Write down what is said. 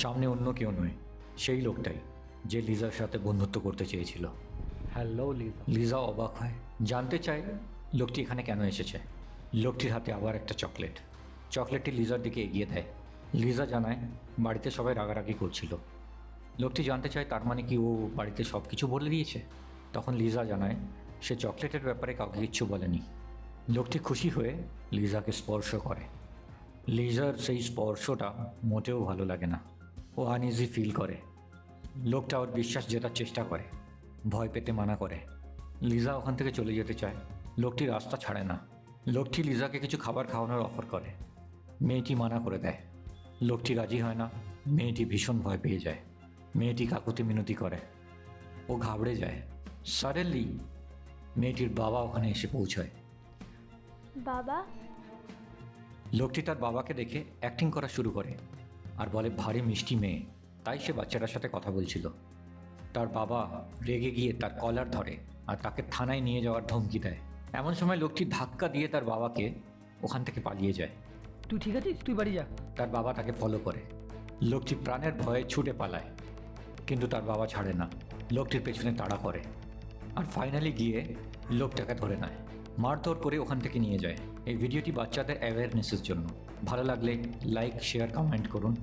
সামনে অন্য কেউ নয়, সেই লোকটাই যে লিজার সাথে বন্ধুত্ব করতে চেয়েছিল। হ্যালো লিজা। লিজা অবাক হয়, জানতে চায় লোকটি এখানে কেন এসেছে। লোকটির হাতে আবার একটা চকলেটটি লিজার দিকে এগিয়ে দেয়। লিজা জানায় বাড়িতে সবাই রাগারাগি করছিল। লোকটি জানতে চায় তার মানে কি ও বাড়িতে সব কিছু বলে দিয়েছে। তখন লিজা জানায় সে চকলেটের ব্যাপারে কাউকে কিচ্ছু বলেনি। লোকটি খুশি হয়ে লিজাকে স্পর্শ করে। লিজার সেই স্পর্শটা মোটেও ভালো লাগে না, ও আনইজি ফিল করে। লোকটা ওর বিশ্বাস জেতার চেষ্টা করে, ভয় পেতে মানা করে। লিজা ওখান থেকে চলে যেতে চায়, লোকটি রাস্তা ছাড়ে না। লোকটি লিজাকে কিছু খাবার খাওয়ানোর অফার করে, মেয়েটি মানা করে দেয়। লোকটি রাজি হয় না, মেয়েটি ভীষণ ভয় পেয়ে যায়। মেয়েটি কাকুতি মিনতি করে, ও ঘাবড়ে যায়। সাডেনলি মেয়েটির বাবা ওখানে এসে পৌঁছায়। বাবা, লোকটি তার বাবাকে দেখে অ্যাক্টিং করা শুরু করে আর বলে ভারী মিষ্টি মেয়ে, তাই সে বাচ্চাটার সাথে কথা বলছিল। তার বাবা রেগে গিয়ে তার কলার ধরে আর তাকে থানায় নিয়ে যাওয়ার ধমকি দেয়। এমন সময় লোকটি ধাক্কা দিয়ে তার বাবাকে ওখান থেকে পালিয়ে যায়। তুই ঠিক আছিস? তুই বাড়ি যা। তার বাবা তাকে ফলো করে। লোকটি প্রাণের ভয়ে ছুটে পালায়, কিন্তু তার বাবা ছাড়ে না, লোকটির পেছনে তাড়া করে আর ফাইনালি গিয়ে লোকটাকে ধরে নেয়, মারধর করে ওখান থেকে নিয়ে যায়। এই ভিডিওটি বাচ্চাদের অ্যাওয়ারনেসের জন্য। ভালো লাগলে লাইক, শেয়ার, কমেন্ট করুন।